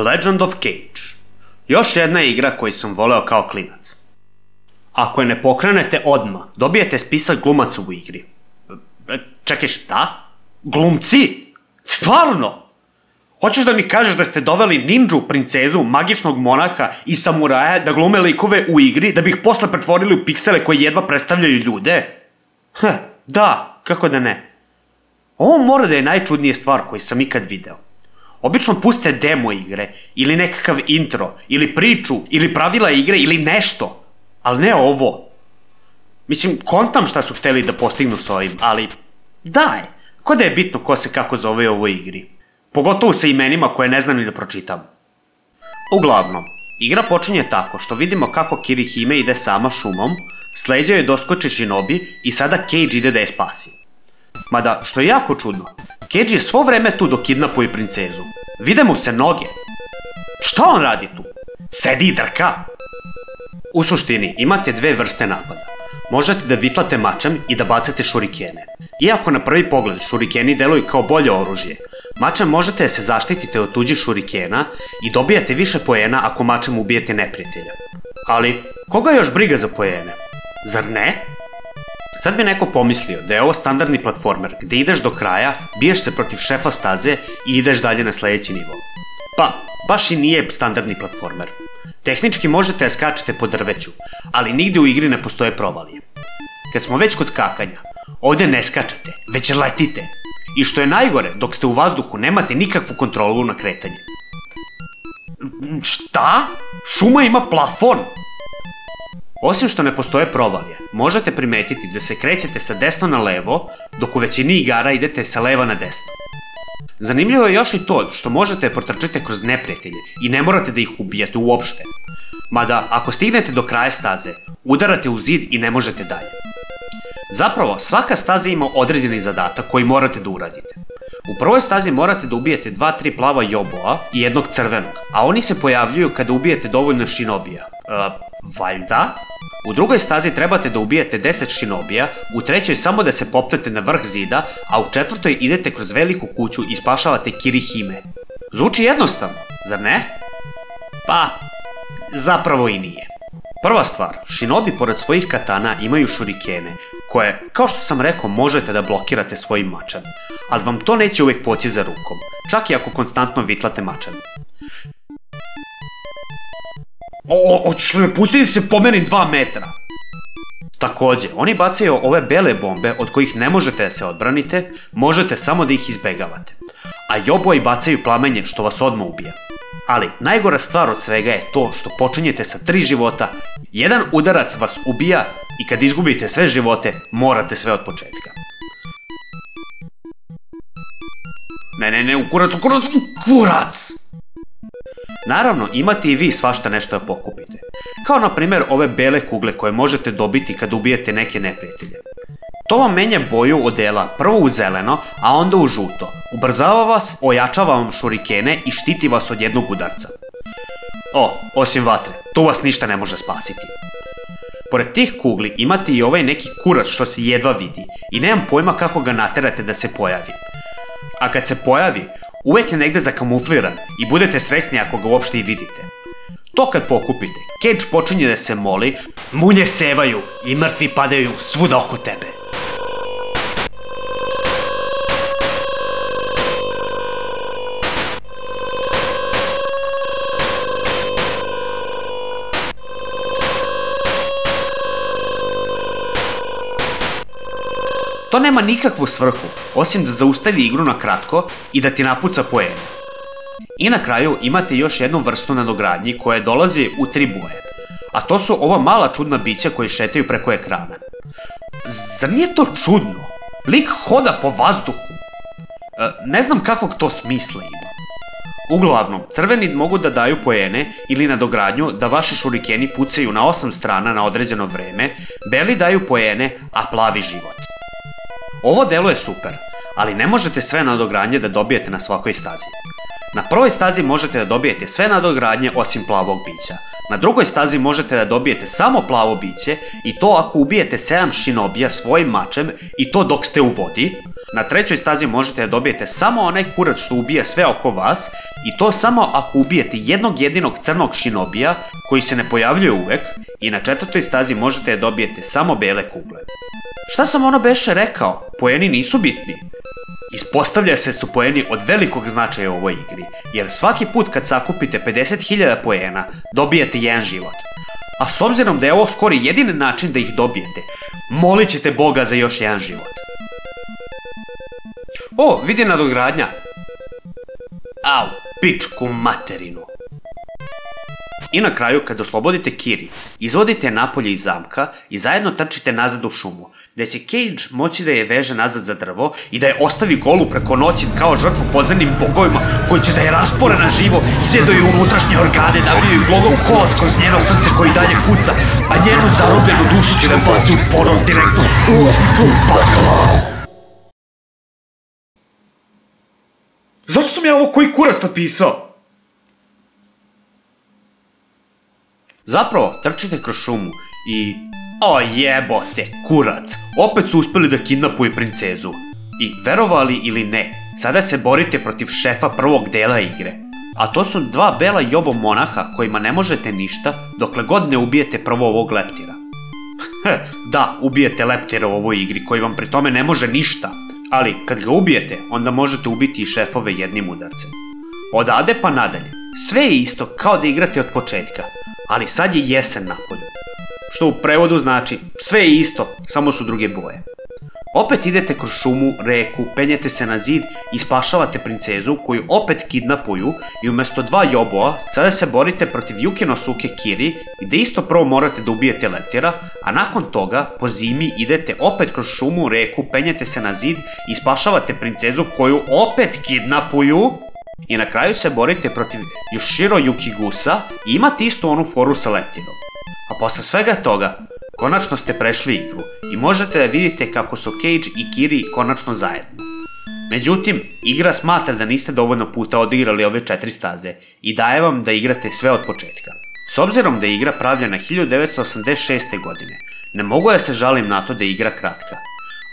Legend of Cage. Još jedna igra koju sam voleo kao klinac. Ako je ne pokrenete odmah, dobijete spisak glumaca u igri. Čekaj, šta? Glumci? Stvarno? Hoćeš da mi kažeš da ste doveli ninđu, princezu, magičnog monaha i samuraja da glume likove u igri da bi ih posle pretvorili u piksele koji jedva predstavljaju ljude? Da, kako da ne. Ovo mora da je najčudnija stvar koju sam ikad video. Obično puste demo igre, ili nekakav intro, ili priču, ili pravila igre, ili nešto. Ali ne ovo. Mislim, kontam šta su hteli da postignu s ovim, ali daj, ko da je bitno ko se kako zove u ovoj igri. Pogotovo sa imenima koje ne znam ni da pročitam. Uglavnom, igra počinje tako što vidimo kako Kirihime ide sama šumom, sleđa joj doskoči Shinobi i sada Cage ide da je spasi. Mada, što je jako čudno, Cage je svo vreme tu dok kidnapuje princezu. Vide mu se noge. Šta on radi tu? Sedi i drka. U suštini, imate dve vrste napada. Možete da vitlate mačem i da bacate šurikene. Iako na prvi pogled šurikeni deluju kao bolje oružje, mačem možete da se zaštitite od tuđih šurikena i dobijate više poena ako mačem ubijete neprijatelja. Ali, koga još briga za poene? Zar ne? Sad bi neko pomislio da je ovo standardni platformer gde ideš do kraja, biješ se protiv šefa staze i ideš dalje na sledeći nivo. Pa, baš i nije standardni platformer. Tehnički možete da skačete po drveću, ali nigde u igri ne postoje provalije. Kad smo već kod skakanja, ovde ne skačete, već letite. I što je najgore, dok ste u vazduhu nemate nikakvu kontrolu na kretanje. Šta? Šuma ima plafon? Osim što ne postoje provalije, možete primetiti da se krećete sa desno na levo, dok u većini igara idete sa leva na desno. Zanimljivo je još i to što možete protrčati kroz neprijatelje i ne morate da ih ubijate uopšte. Mada, ako stignete do kraja staze, udarate u zid i ne možete dalje. Zapravo, svaka staza ima određeni zadatak koji morate da uradite. U prvoj stazi morate da ubijete 2-3 plava joboa i jednog crvenog, a oni se pojavljuju kada ubijete dovoljno shinobija. Valjda? U drugoj stazi trebate da ubijete 10 shinobija, u trećoj samo da se popnete na vrh zida, a u četvrtoj idete kroz veliku kuću i spašavate Kirihime. Zvuči jednostavno, zar ne? Pa, zapravo i nije. Prva stvar, shinobi pored svojih katana imaju šurikene, koje, kao što sam rekao, možete da blokirate svojim mačem, ali vam to neće uvek poći za rukom, čak i ako konstantno vitlate mačem. Hoćeš li me pustiti da se pomerim 2 metra? Takođe, oni bacaju ove bele bombe od kojih ne možete da se odbranite, možete samo da ih izbegavate. A joboji bacaju plamenje što vas odmah ubija. Ali, najgora stvar od svega je to što počinjete sa 3 života, jedan udarac vas ubija i kad izgubite sve živote, morate sve od početka. Ne, ukurac! Naravno, imate i vi svašta nešto da pokupite. Kao na primjer ove bele kugle koje možete dobiti kad ubijete neke neprijatelje. To vam menja boju odela prvo u zeleno, a onda u žuto. Ubrzava vas, ojačava vam šurikene i štiti vas od jednog udarca. Osim vatre, tu vas ništa ne može spasiti. Pored tih kugli imate i ovaj neki kurac što se jedva vidi i nemam pojma kako ga naterate da se pojavi. A kad se pojavi, uvek je negde zakamufliran i budete srećni ako ga uopšte i vidite. To kad pokupite, Cage počinje da se moli, munje sevaju i mrtvi padaju svuda oko tebe. To nema nikakvu svrhu, osim da zaustavi igru na kratko i da ti napuca poene. I na kraju imate još jednu vrstu nadogradnji koja dolazi u 3 boje, a to su ova mala čudna bića koji šetaju preko ekrana. Zar nije to čudno? Lik hoda po vazduhu. Ne znam kakvog to smisla ima. Uglavnom, crveni mogu da daju poene ili nadogradnju da vaši šurikeni pucaju na 8 strana na određeno vreme, beli daju poene, a plavi život. Ovo delo je super, ali ne možete sve nadogradnje da dobijete na svakoj stazi. Na prvoj stazi možete da dobijete sve nadogradnje osim plavog bića, Na drugoj stazi možete da dobijete samo plavo biće i to ako ubijete 7 šinobija svojim mačem i to dok ste u vodi. Na trećoj stazi možete da dobijete samo onaj kurac što ubija sve oko vas i to samo ako ubijete jednog jedinog crnog šinobija koji se ne pojavljuje uvek. I na četvrtoj stazi možete da dobijete samo bele kugle. Šta sam ono beše rekao? Poeni nisu bitni. Ispostavlja se su poeni od velikog značaja u ovoj igri, jer svaki put kad sakupite 50.000 poena, dobijate jedan život. A s obzirom da je ovo skoro jedini način da ih dobijete, molit ćete Boga za još jedan život. O, vidi nadogradnja. Au, pičku materinu. I na kraju, kad oslobodite Kiri, izvodite je napolje iz zamka i zajedno trčite nazad u šumu, gde će Cage moći da je veže nazad za drvo i da je ostavi golu preko noći kao žrtvu podzemnim bogovima koji će da je raspore na živo, izjedaju unutrašnje organe, nabijaju glogov kolac kroz njeno srce koji dalje kuca, a njenu zarobljenu dušu će da baci u ponor direktno u pakla. Zašto sam ja ovo koji kurac napisao? Zapravo, trčite kroz šumu i... O jebote, kurac! Opet su uspeli da kidnapuju princezu. I verovali ili ne, sada se borite protiv šefa prvog dela igre. A to su dva bela jobo monaha kojima ne možete ništa dokle god ne ubijete prvo ovog leptira. Da, ubijete leptira u ovoj igri koji vam pri tome ne može ništa. Ali kad ga ubijete, onda možete ubiti i šefove jednim udarcem. Odade pa nadalje, sve je isto kao da igrate od početka. Ali sad je jesen napolju. Što u prevodu znači sve je isto, samo su druge boje. Opet idete kroz šumu, reku, penjete se na zid i spašavate princezu koju opet kidnapuju i umjesto dva joboa sada se borite protiv Yukinosuke Kiri gde isto prvo morate da ubijete leptira, a nakon toga po zimi idete opet kroz šumu, reku, penjete se na zid i spašavate princezu koju opet kidnapuju. I na kraju se borite protiv Yoshiro Yukigusa i imate istu onu foru sa leptirom. A posle svega toga, konačno ste prešli igru i možete da vidite kako su Cage i Kiri konačno zajedno. Međutim, igra smatra da niste dovoljno puta odigrali ove 4 staze i daje vam da igrate sve od početka. S obzirom da je igra pravljena 1986. godine, ne mogu da se žalim na to da je igra kratka.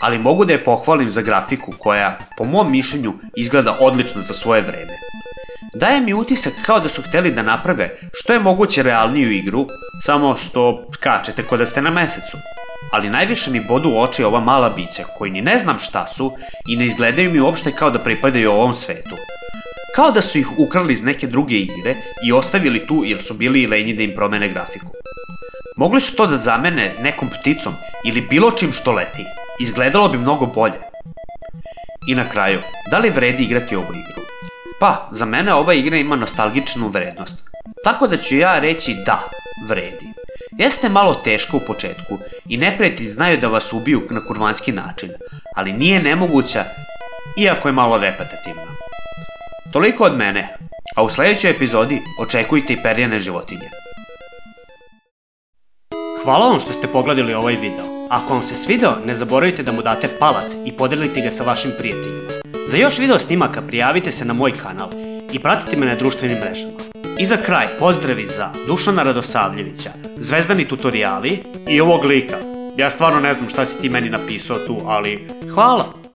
Ali mogu da je pohvalim za grafiku koja, po mom mišljenju, izgleda odlično za svoje vreme. Daje mi utisak kao da su hteli da naprave što je moguće realniju igru, samo što skačete ko da ste na mesecu. Ali najviše mi bodu u oči ova mala bića koji ni ne znam šta su i ne izgledaju mi uopšte kao da pripadaju ovom svetu. Kao da su ih ukrali iz neke druge igre i ostavili tu jer su bili lenji da im promene grafiku. Mogli su to da zamene nekom pticom ili bilo čim što leti. Izgledalo bi mnogo bolje. I na kraju, da li vredi igrati ovu igru? Pa, za mene ova igra ima nostalgičnu vrednost. Tako da ću ja reći da, vredi. Jeste malo teško u početku i neprijatelji znaju da vas ubiju na kurvanski način, ali nije nemoguća, iako je malo repetitivna. Toliko od mene, a u sledećoj epizodi očekujte i perjane životinje. Hvala vam što ste pogledali ovaj video. Ako vam se svideo, ne zaboravite da mu date palac i podelite ga sa vašim prijateljima. Za još video snimaka prijavite se na moj kanal i pratite me na društvenim mrežama. I za kraj, pozdravi za Dušana Radosavljevića, Zvezdani tutoriali i ovog lika. Ja stvarno ne znam šta si ti meni napisao tu, ali hvala!